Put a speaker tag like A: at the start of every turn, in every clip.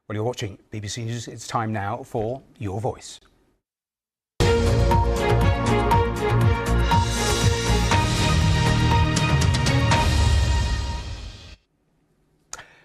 A: Well, you're watching BBC News. It's time now for Your Voice.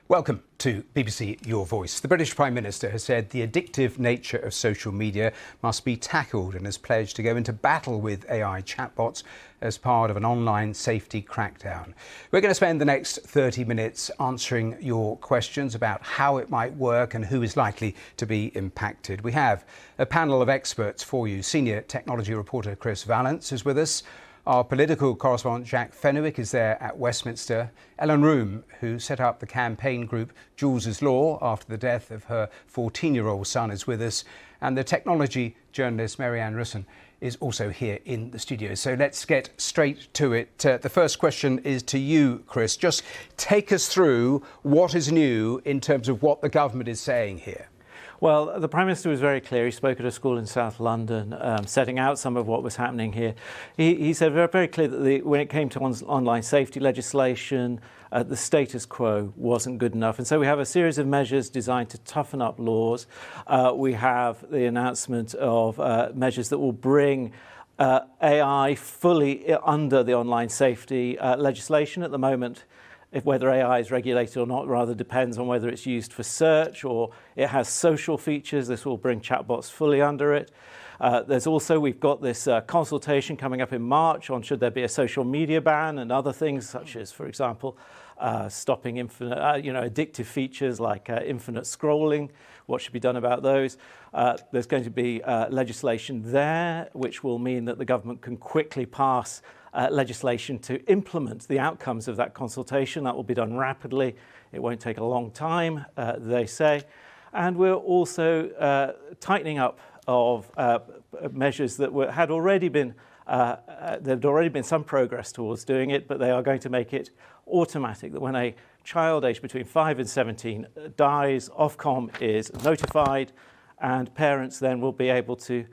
A: Welcome to BBC Your Voice. The British Prime Minister has said the addictive nature of social media must be tackled and has pledged to go into battle with AI chatbots as part of an online safety crackdown. We're going to spend the next 30 minutes answering your questions about how it might work and who is likely to be impacted. We have a panel of experts for you. Senior technology reporter Chris Vallance is with us. Our political correspondent Jack Fenwick is there at Westminster. Ellen Room, who set up the campaign group Jules's Law after the death of her 14-year-old son, is with us. And the technology journalist Marianne Russon is also here in the studio. So let's get straight to it. The first question is to you, Chris. Just take us through what is new in terms of what the government is saying here.
B: Well, the Prime Minister was very clear. He spoke at a school in South London, setting out some of what was happening here. He said very clear that when it came to online safety legislation, the status quo wasn't good enough. And so we have a series of measures designed to toughen up laws. We have the announcement of measures that will bring AI fully under the online safety legislation. At the moment, whether AI is regulated or not rather depends on whether it's used for search or it has social features. This will bring chatbots fully under it. We've got this consultation coming up in March on should there be a social media ban and other things such as, for example, stopping addictive features like infinite scrolling. What should be done about those? There's going to be legislation there, which will mean that the government can quickly pass legislation to implement the outcomes of that consultation. That will be done rapidly. It won't take a long time, they say. And we're also tightening up of measures that had already been some progress towards doing it, but they are going to make it automatic that when a child aged between 5 and 17 dies, Ofcom is notified, and parents then will be able to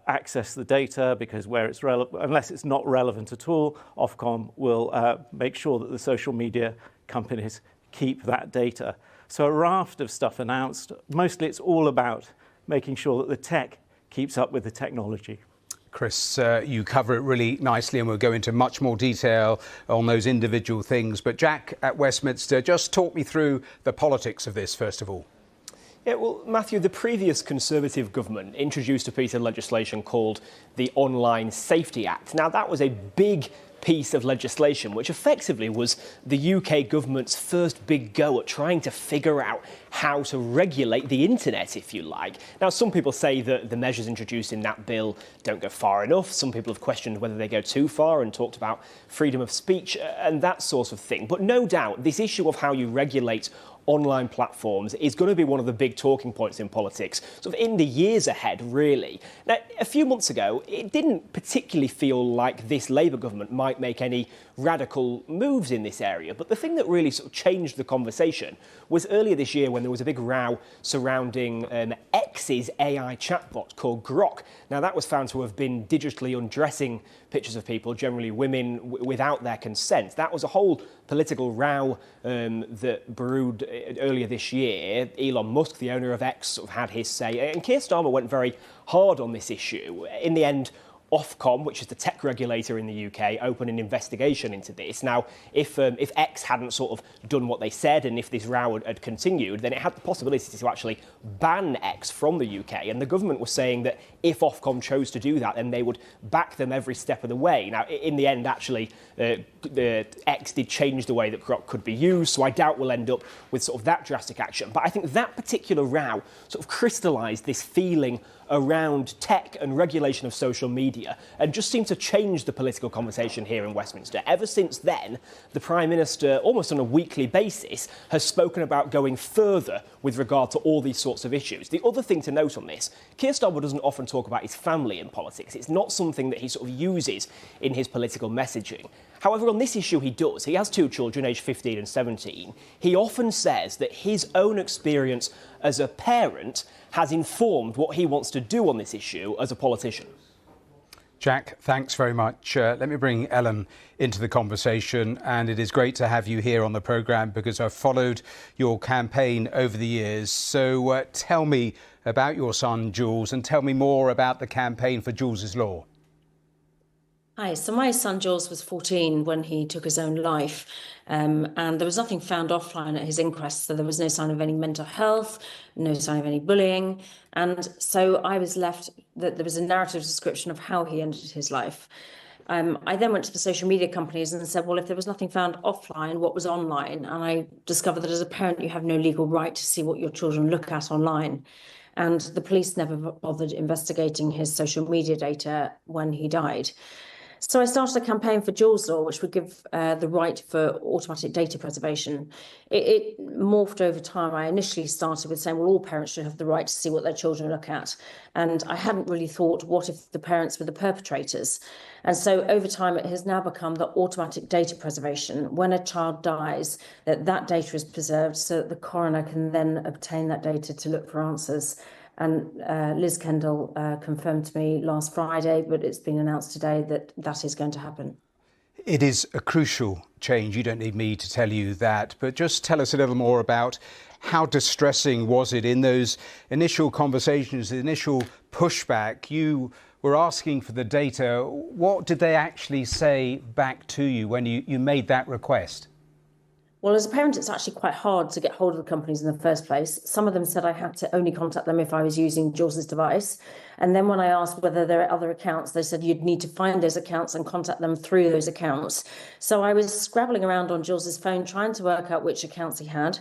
B: access the data because where it's unless it's not relevant at all, Ofcom will make sure that the social media companies keep that data. So a raft of stuff announced. Mostly it's all about making sure that the tech keeps up with the technology.
A: Chris, you cover it really nicely and we'll go into much more detail on those individual things. But Jack at Westminster, just talk me through the politics of this first of all.
C: Yeah, well, Matthew, the previous Conservative government introduced a piece of legislation called the Online Safety Act. Now, that was a big piece of legislation, which effectively was the UK government's first big go at trying to figure out how to regulate the internet, if you like. Now, some people say that the measures introduced in that bill don't go far enough. Some people have questioned whether they go too far and talked about freedom of speech and that sort of thing. But no doubt, this issue of how you regulate online platforms is going to be one of the big talking points in politics, sort of in the years ahead, really. Now, a few months ago, it didn't particularly feel like this Labour government might make any radical moves in this area, but the thing that really sort of changed the conversation was earlier this year when there was a big row surrounding X's AI chatbot called Grok. Now, that was found to have been digitally undressing pictures of people, generally women, without their consent. That was a whole political row that brewed earlier this year. Elon Musk, the owner of X, sort of had his say, and Keir Starmer went very hard on this issue. In the end, Ofcom, which is the tech regulator in the UK, opened an investigation into this. Now, if X hadn't sort of done what they said and if this row had continued, then it had the possibility to actually ban X from the UK. And the government was saying that if Ofcom chose to do that, then they would back them every step of the way. Now, in the end, actually, X did change the way that Grok could be used, so I doubt we'll end up with sort of that drastic action. But I think that particular row sort of crystallised this feeling around tech and regulation of social media and just seemed to change the political conversation here in Westminster. Ever since then, the Prime Minister, almost on a weekly basis, has spoken about going further with regard to all these sorts of issues. The other thing to note on this, Keir Starmer doesn't often talk about his family in politics. It's not something that he sort of uses in his political messaging. However, on this issue he does. He has two children, aged 15 and 17. He often says that his own experience as a parent has informed what he wants to do on this issue as a politician.
A: Jack, thanks very much. Let me bring Ellen into the conversation, and it is great to have you here on the programme because I've followed your campaign over the years. So tell me about your son Jules and tell me more about the campaign for Jules's Law.
D: Hi, so my son Jules was 14 when he took his own life, and there was nothing found offline at his inquest, so there was no sign of any mental health, no sign of any bullying, and so I was left that there was a narrative description of how he ended his life. I then went to the social media companies and said, well, if there was nothing found offline, what was online? And I discovered that as a parent, you have no legal right to see what your children look at online. And the police never bothered investigating his social media data when he died. So I started a campaign for Jules Law, which would give the right for automatic data preservation. It morphed over time. I initially started with saying, well, all parents should have the right to see what their children look at. And I hadn't really thought, what if the parents were the perpetrators? And so over time, it has now become the automatic data preservation. When a child dies, that data is preserved so that the coroner can then obtain that data to look for answers. And Liz Kendall confirmed to me last Friday, but it's been announced today that that is going to happen.
A: It is a crucial change. You don't need me to tell you that, but just tell us a little more about how distressing was it in those initial conversations, the initial pushback. You were asking for the data. What did they actually say back to you when you made that request?
D: Well, as a parent, it's actually quite hard to get hold of the companies in the first place. Some of them said I had to only contact them if I was using Jules's device. And then when I asked whether there are other accounts, they said you'd need to find those accounts and contact them through those accounts. So I was scrabbling around on Jules's phone, trying to work out which accounts he had.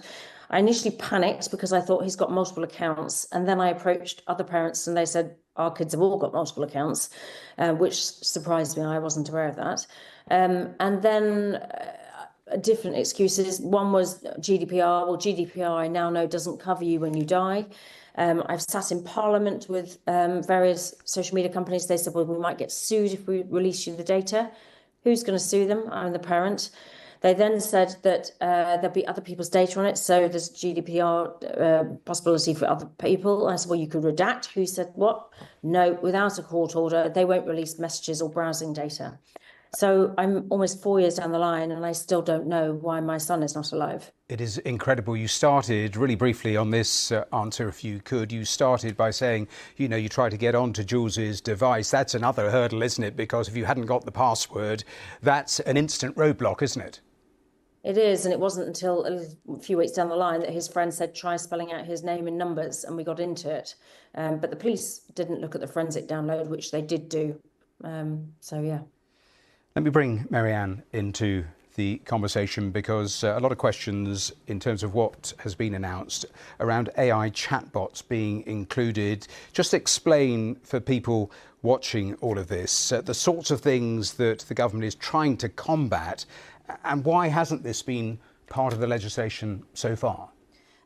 D: I initially panicked because I thought he's got multiple accounts. And then I approached other parents and they said, our kids have all got multiple accounts, which surprised me. I wasn't aware of that. And then different excuses. One was GDPR. Well, GDPR, I now know, doesn't cover you when you die. I've sat in Parliament with various social media companies. They said, well, we might get sued if we release you the data. Who's going to sue them? I'm the parent. They then said that there'll be other people's data on it, so there's GDPR possibility for other people. I said, well, you could redact. Who said what? No, without a court order, they won't release messages or browsing data. So I'm almost 4 years down the line and I still don't know why my son is not alive.
A: It is incredible. You started really briefly on this answer, if you could. You started by saying, you know, you try to get onto Jules's device. That's another hurdle, isn't it? Because if you hadn't got the password, that's an instant roadblock, isn't it?
D: It is, and it wasn't until a few weeks down the line that his friend said, try spelling out his name in numbers, and we got into it. But the police didn't look at the forensic download, which they did do. So, yeah.
A: Let me bring Marianne into the conversation because a lot of questions in terms of what has been announced around AI chatbots being included. Just explain for people watching all of this the sorts of things that the government is trying to combat and why hasn't this been part of the legislation so far?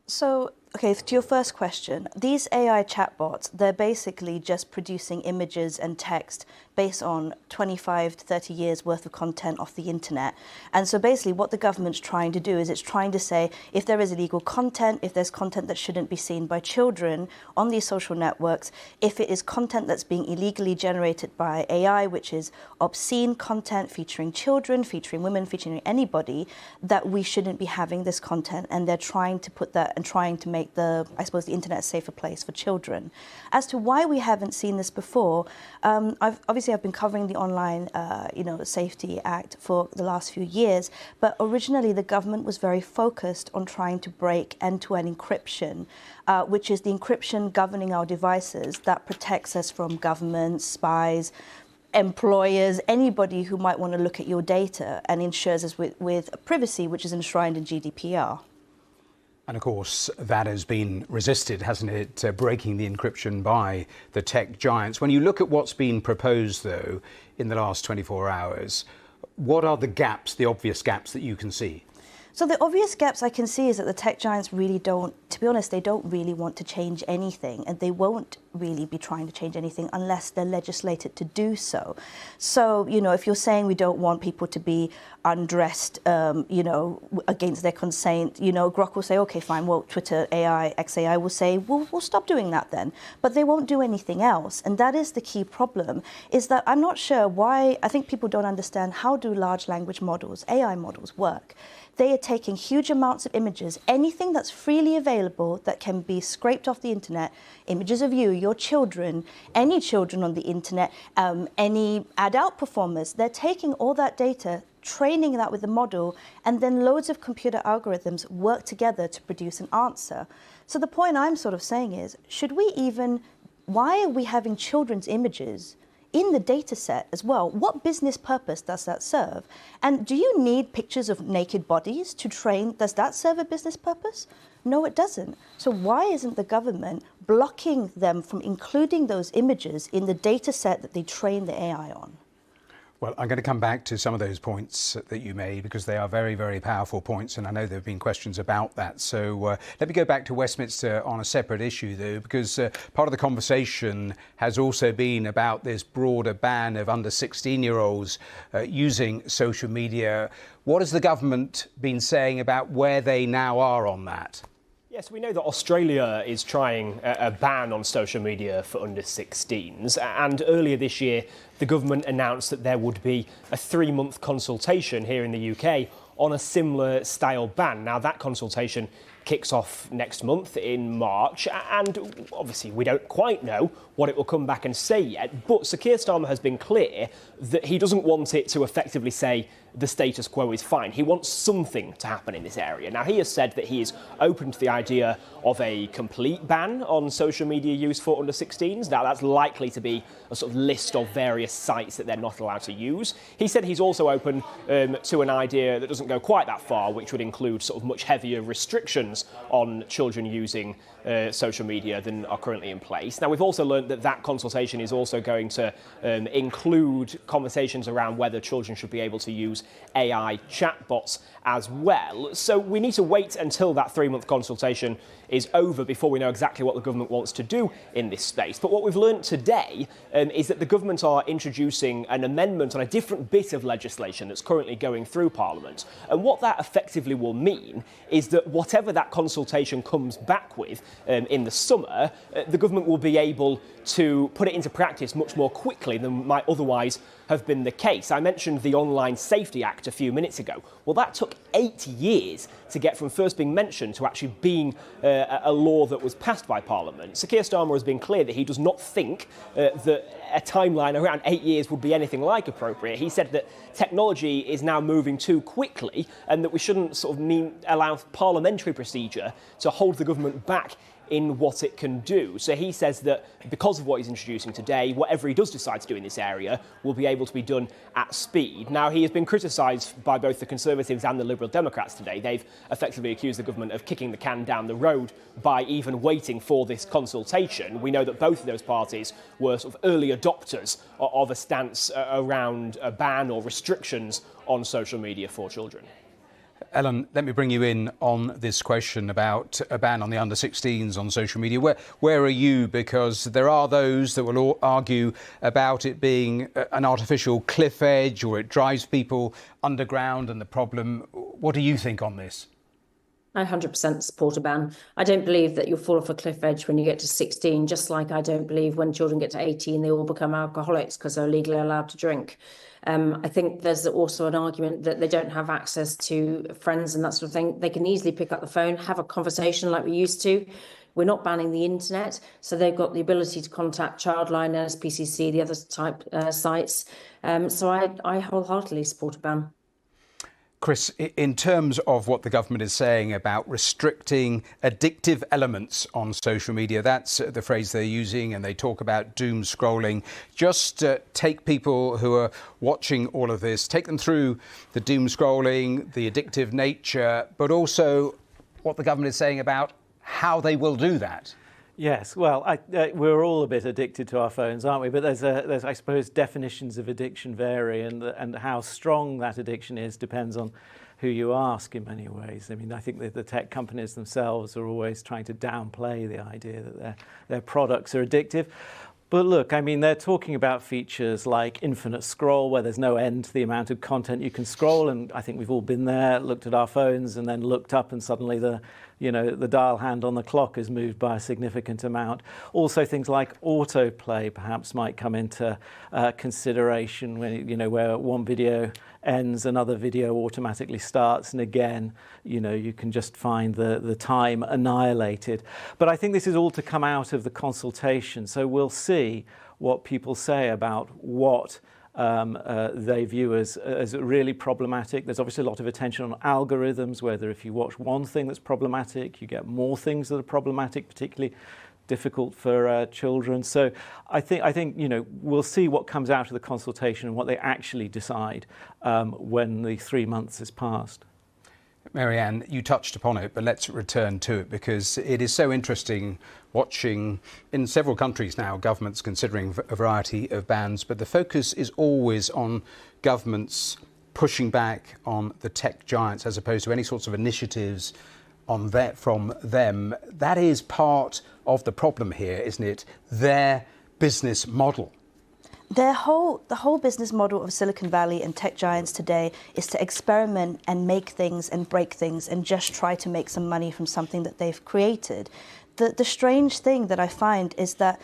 E: So, okay, to your first question, these AI chatbots, they're basically just producing images and text based on 25 to 30 years worth of content off the internet. And so basically what the government's trying to do is it's trying to say if there is illegal content, if there's content that shouldn't be seen by children on these social networks, if it is content that's being illegally generated by AI, which is obscene content featuring children, featuring women, featuring anybody, that we shouldn't be having this content. And they're trying to put that and trying to make the internet a safer place for children. As to why we haven't seen this before, I've been covering the Online Safety Act for the last few years, but originally the government was very focused on trying to break end-to-end encryption, which is the encryption governing our devices that protects us from governments, spies, employers, anybody who might want to look at your data, and ensures us with privacy, which is enshrined in GDPR.
A: And of course, that has been resisted, hasn't it, breaking the encryption by the tech giants. When you look at what's been proposed, though, in the last 24 hours, what are the gaps, the obvious gaps that you can see?
E: So the obvious gaps I can see is that the tech giants really don't, to be honest, they don't really want to change anything, and they won't really be trying to change anything unless they're legislated to do so. So, you know, if you're saying we don't want people to be undressed, you know, against their consent, you know, Grok will say, okay, fine, well, Twitter AI, XAI will say, we'll stop doing that then. But they won't do anything else. And that is the key problem, is that I'm not sure why, I think people don't understand how do large language models, AI models, work. They are taking huge amounts of images, anything that's freely available that can be scraped off the internet, images of you, your children, any children on the internet, any adult performers. They're taking all that data, training that with the model, and then loads of computer algorithms work together to produce an answer. So the point I'm sort of saying is, should we even, why are we having children's images in the data set as well? What business purpose does that serve? And do you need pictures of naked bodies to train? Does that serve a business purpose? No, it doesn't. So why isn't the government blocking them from including those images in the data set that they train the AI on?
A: Well, I'm going to come back to some of those points that you made because they are very, very powerful points, and I know there have been questions about that. So let me go back to Westminster on a separate issue, though, because part of the conversation has also been about this broader ban of under 16-year-olds using social media. What has the government been saying about where they now are on that?
C: Yes, we know that Australia is trying a ban on social media for under 16s, and earlier this year the government announced that there would be a 3-month consultation here in the UK on a similar style ban. Now that consultation kicks off next month in March, and obviously we don't quite know what it will come back and say yet, but Sir Keir Starmer has been clear that he doesn't want it to effectively say the status quo is fine. He wants something to happen in this area. Now, he has said that he is open to the idea of a complete ban on social media use for under 16s. Now, that's likely to be a sort of list of various sites that they're not allowed to use. He said he's also open to an idea that doesn't go quite that far, which would include sort of much heavier restrictions on children using social media than are currently in place. Now, we've also learned that that consultation is also going to include conversations around whether children should be able to use AI chatbots as well. So we need to wait until that 3-month consultation is over before we know exactly what the government wants to do in this space. But what we've learned today is that the government are introducing an amendment on a different bit of legislation that's currently going through Parliament. And what that effectively will mean is that whatever that consultation comes back with in the summer, the government will be able to put it into practice much more quickly than might otherwise have been the case. I mentioned the Online Safety Act a few minutes ago. Well, that took 8 years to get from first being mentioned to actually being a law that was passed by Parliament. Sir Keir Starmer has been clear that he does not think that a timeline around 8 years would be anything like appropriate. He said that technology is now moving too quickly and that we shouldn't sort of allow parliamentary procedure to hold the government back in what it can do. So he says that because of what he's introducing today, whatever he does decide to do in this area will be able to be done at speed. Now, he has been criticised by both the Conservatives and the Liberal Democrats today. They've effectively accused the government of kicking the can down the road by even waiting for this consultation. We know that both of those parties were sort of early adopters of a stance around a ban or restrictions on social media for children.
A: Ellen, let me bring you in on this question about a ban on the under 16s on social media. Where are you? Because there are those that will argue about it being an artificial cliff edge or it drives people underground and the problem. What do you think on this?
D: I 100% support a ban. I don't believe that you'll fall off a cliff edge when you get to 16, just like I don't believe when children get to 18, they all become alcoholics because they're legally allowed to drink. I think there's also an argument that they don't have access to friends and that sort of thing. They can easily pick up the phone, have a conversation like we used to. We're not banning the internet, so they've got the ability to contact Childline, NSPCC, the other type sites. So I wholeheartedly support a ban.
A: Chris, in terms of what the government is saying about restricting addictive elements on social media, that's the phrase they're using, and they talk about doom scrolling. Just take people who are watching all of this, take them through the doom scrolling, the addictive nature, but also what the government is saying about how they will do that.
B: Yes, well, we're all a bit addicted to our phones, aren't we? But there's I suppose, definitions of addiction vary, and how strong that addiction is depends on who you ask in many ways. I mean, I think that the tech companies themselves are always trying to downplay the idea that their products are addictive. But look, I mean, they're talking about features like infinite scroll, where there's no end to the amount of content you can scroll. And I think we've all been there, looked at our phones and then looked up and suddenly the dial hand on the clock is moved by a significant amount. Also, things like autoplay perhaps might come into consideration when, where one video ends, another video automatically starts, and again, you can just find the time annihilated. But I think this is all to come out of the consultation, so we'll see what people say about what they view as really problematic. There's obviously a lot of attention on algorithms, whether if you watch one thing that's problematic, you get more things that are problematic, particularly difficult for children. So I think we'll see what comes out of the consultation and what they actually decide when the 3 months is passed.
A: Marianne, you touched upon it, but let's return to it because it is so interesting watching in several countries now governments considering a variety of bans, but the focus is always on governments pushing back on the tech giants as opposed to any sorts of initiatives on that from them. That is part of the problem here, isn't it? Their business model.
E: The whole business model of Silicon Valley and tech giants today is to experiment and make things and break things and just try to make some money from something that they've created. The strange thing that I find is that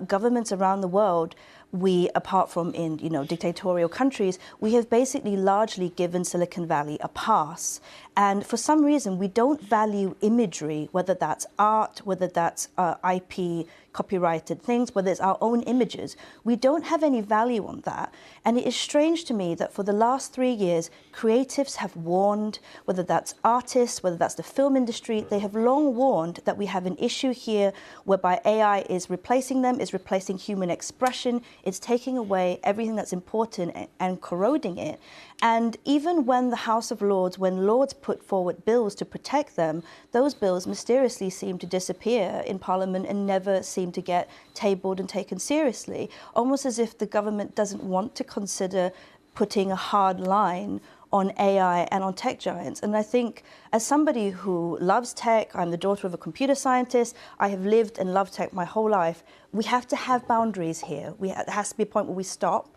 E: governments around the world, we, apart from in dictatorial countries, we have basically largely given Silicon Valley a pass. And for some reason, we don't value imagery, whether that's art, whether that's IP, copyrighted things, whether it's our own images. We don't have any value on that. And it is strange to me that for the last 3 years, creatives have warned, whether that's artists, whether that's the film industry, they have long warned that we have an issue here whereby AI is replacing them, is replacing human expression, it's taking away everything that's important and corroding it. And even when the House of Lords, when Lords put forward bills to protect them, those bills mysteriously seem to disappear in Parliament and never seem to get tabled and taken seriously, almost as if the government doesn't want to consider putting a hard line on AI and on tech giants. And I think as somebody who loves tech, I'm the daughter of a computer scientist, I have lived and loved tech my whole life, we have to have boundaries here. There has to be a point where we stop.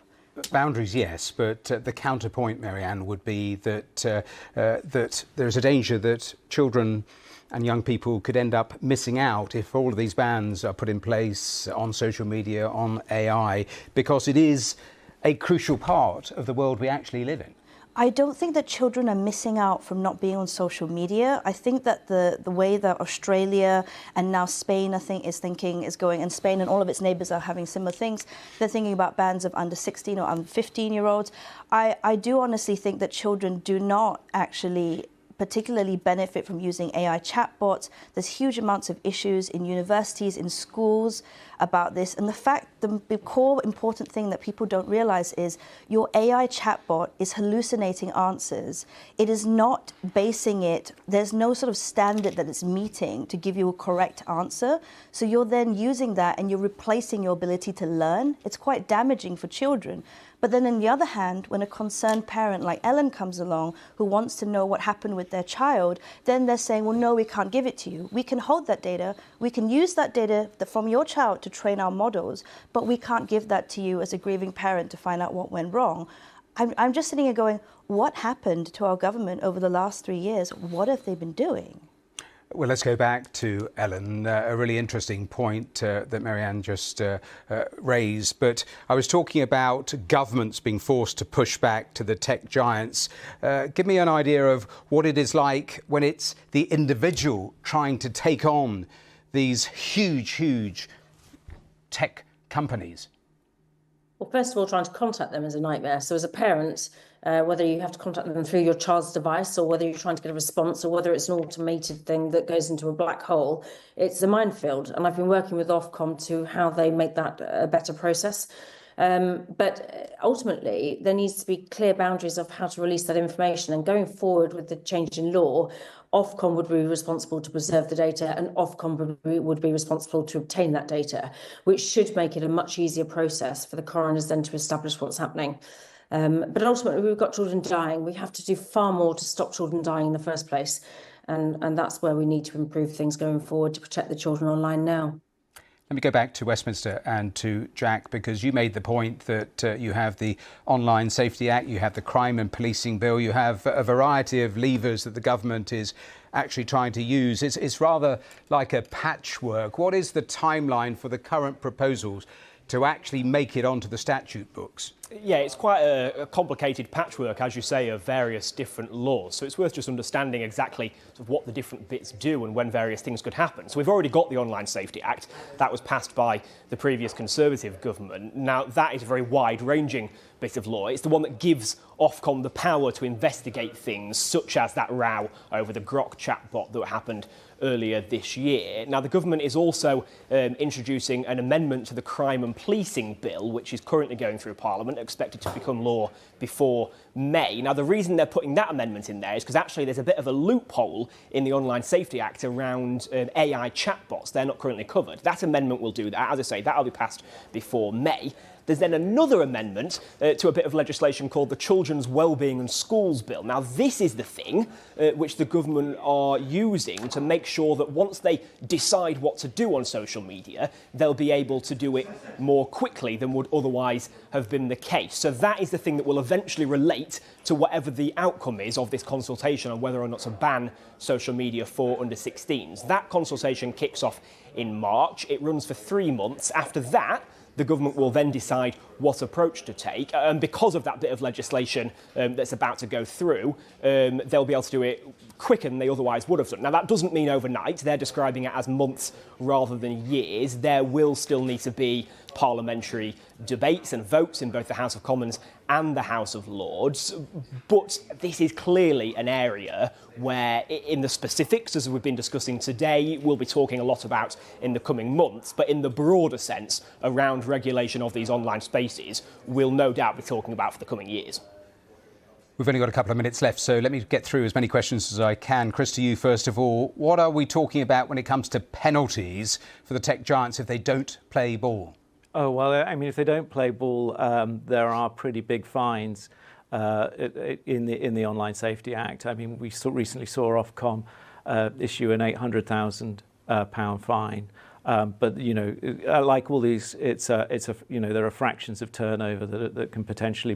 A: Boundaries, yes, but the counterpoint, Marianne, would be that that there's a danger that children and young people could end up missing out if all of these bans are put in place on social media, on AI, because it is a crucial part of the world we actually live in.
E: I don't think that children are missing out from not being on social media. I think that the way that Australia and now Spain, I think, is going, and Spain and all of its neighbours are having similar things. They're thinking about bans of under 16 or under 15-year-olds. I do honestly think that children do not actually particularly benefit from using AI chatbots. There's huge amounts of issues in universities, in schools about this. And the core important thing that people don't realize is your AI chatbot is hallucinating answers. It is not basing it, there's no sort of standard that it's meeting to give you a correct answer. So you're then using that and you're replacing your ability to learn. It's quite damaging for children. But then on the other hand, when a concerned parent like Ellen comes along who wants to know what happened with their child, then they're saying, well, no, we can't give it to you. We can hold that data. We can use that data from your child to train our models, but we can't give that to you as a grieving parent to find out what went wrong. I'm just sitting here going, what happened to our government over the last 3 years? What have they been doing?
A: Well, let's go back to Ellen, a really interesting point that Marianne just raised. But I was talking about governments being forced to push back to the tech giants. Give me an idea of what it is like when it's the individual trying to take on these huge tech companies.
D: Well, first of all, trying to contact them is a nightmare. So as a parent, whether you have to contact them through your child's device or whether you're trying to get a response or whether it's an automated thing that goes into a black hole, it's a minefield. And I've been working with Ofcom to how they make that a better process. But ultimately, there needs to be clear boundaries of how to release that information. And going forward with the change in law, Ofcom would be responsible to preserve the data and Ofcom would be responsible to obtain that data, which should make it a much easier process for the coroners then to establish what's happening. But ultimately, we've got children dying. We have to do far more to stop children dying in the first place. And that's where we need to improve things going forward to protect the children online now.
A: Let me go back to Westminster and to Jack, because you made the point that you have the Online Safety Act, you have the Crime and Policing Bill, you have a variety of levers that the government is actually trying to use. It's rather like a patchwork. What is the timeline for the current proposals to actually make it onto the statute books?
C: Yeah, it's quite a complicated patchwork, as you say, of various different laws. So it's worth just understanding exactly sort of what the different bits do and when various things could happen. So we've already got the Online Safety Act. That was passed by the previous Conservative government. Now, that is a very wide-ranging bit of law. It's the one that gives Ofcom the power to investigate things such as that row over the Grok chatbot that happened earlier this year. Now, the government is also introducing an amendment to the Crime and Policing Bill, which is currently going through Parliament, expected to become law before May. Now, the reason they're putting that amendment in there is because actually there's a bit of a loophole in the Online Safety Act around AI chatbots. They're not currently covered. That amendment will do that. As I say, that'll be passed before May. There's then another amendment to a bit of legislation called the Children's Wellbeing and Schools Bill. Now, this is the thing which the government are using to make sure that once they decide what to do on social media, they'll be able to do it more quickly than would otherwise have been the case. So that is the thing that will eventually relate to whatever the outcome is of this consultation on whether or not to ban social media for under 16s. That consultation kicks off in March. It runs for 3 months. After that, the government will then decide what approach to take. And because of that bit of legislation that's about to go through, they'll be able to do it quicker than they otherwise would have done. Now, that doesn't mean overnight. They're describing it as months rather than years. There will still need to be parliamentary debates and votes in both the House of Commons and the House of Lords. But this is clearly an area where, in the specifics, as we've been discussing today, we'll be talking a lot about in the coming months. But in the broader sense, around regulation of these online spaces, we'll no doubt be talking about for the coming years.
A: We've only got a couple of minutes left, so let me get through as many questions as I can. Chris, to you first of all, what are we talking about when it comes to penalties for the tech giants if they don't play ball?
B: Oh, well, I mean, if they don't play ball, there are pretty big fines in the Online Safety Act. I mean, we recently saw Ofcom issue an £800,000 fine. But, you know, like all these, there are fractions of turnover that can potentially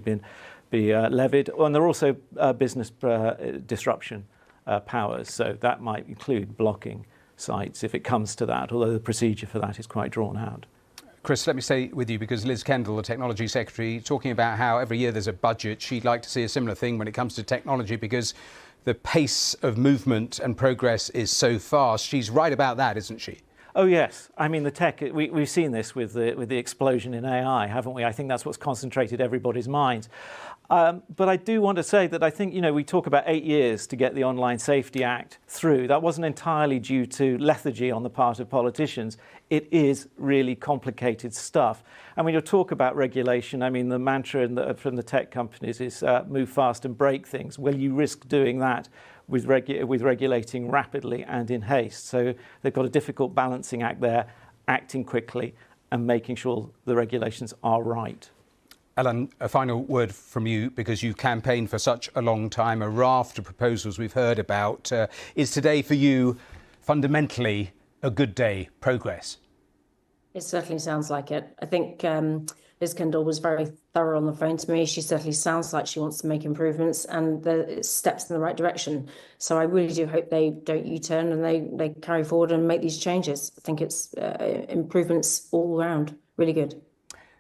B: be levied. And there are also business disruption powers. So that might include blocking sites if it comes to that, although the procedure for that is quite drawn out.
A: Chris, let me stay with you because Liz Kendall, the Technology Secretary, talking about how every year there's a budget. She'd like to see a similar thing when it comes to technology because the pace of movement and progress is so fast. She's right about that, isn't she?
B: Oh, yes. I mean, the tech, we've seen this with the explosion in AI, haven't we? I think that's what's concentrated everybody's minds. But I do want to say that I think, you know, we talk about 8 years to get the Online Safety Act through. That wasn't entirely due to lethargy on the part of politicians. It is really complicated stuff. And when you talk about regulation, I mean, the mantra from the tech companies is move fast and break things. Well, you risk doing that with regulating rapidly and in haste. So they've got a difficult balancing act there, acting quickly and making sure the regulations are right.
A: Alan, a final word from you, because you've campaigned for such a long time, a raft of proposals we've heard about. Is today for you fundamentally a good day, progress?
D: It certainly sounds like it. I think Liz Kendall was very thorough on the phone to me. She certainly sounds like she wants to make improvements and the steps in the right direction. So I really do hope they don't U-turn and they carry forward and make these changes. I think it's improvements all around. Really good.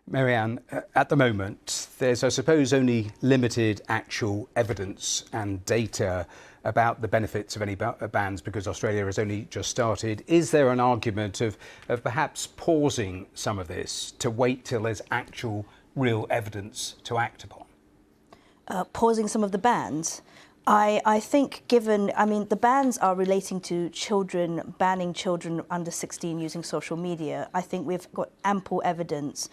A: Marianne, at the moment, there's, I suppose, only limited actual evidence and data about the benefits of any bans because Australia has only just started. Is there an argument of perhaps pausing some of this to wait till there's actual real evidence to act upon?
E: Pausing some of the bans? I think the bans are relating to children, banning children under 16 using social media. I think we've got ample evidence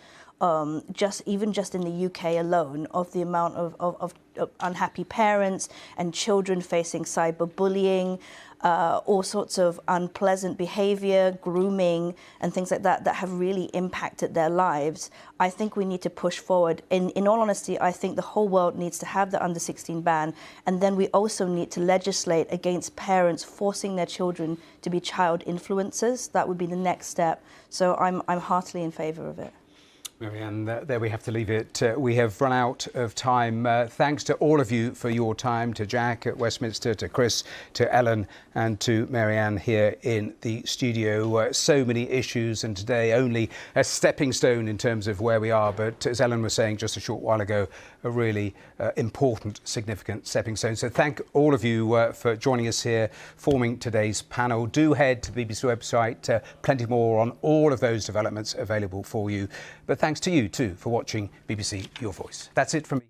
E: just in the UK alone, of the amount of unhappy parents and children facing cyberbullying, all sorts of unpleasant behavior, grooming, and things like that have really impacted their lives. I think we need to push forward. In all honesty, I think the whole world needs to have the under 16 ban, and then we also need to legislate against parents forcing their children to be child influencers. That would be the next step. So I'm heartily in favour of it.
A: Marianne, there we have to leave it. We have run out of time. Thanks to all of you for your time, to Jack at Westminster, to Chris, to Ellen and to Marianne here in the studio. So many issues, and today only a stepping stone in terms of where we are. But as Ellen was saying just a short while ago, a really important, significant stepping stone. So thank all of you for joining us here, forming today's panel. Do head to the BBC website. Plenty more on all of those developments available for you. But thanks to you too for watching BBC Your Voice. That's it from me.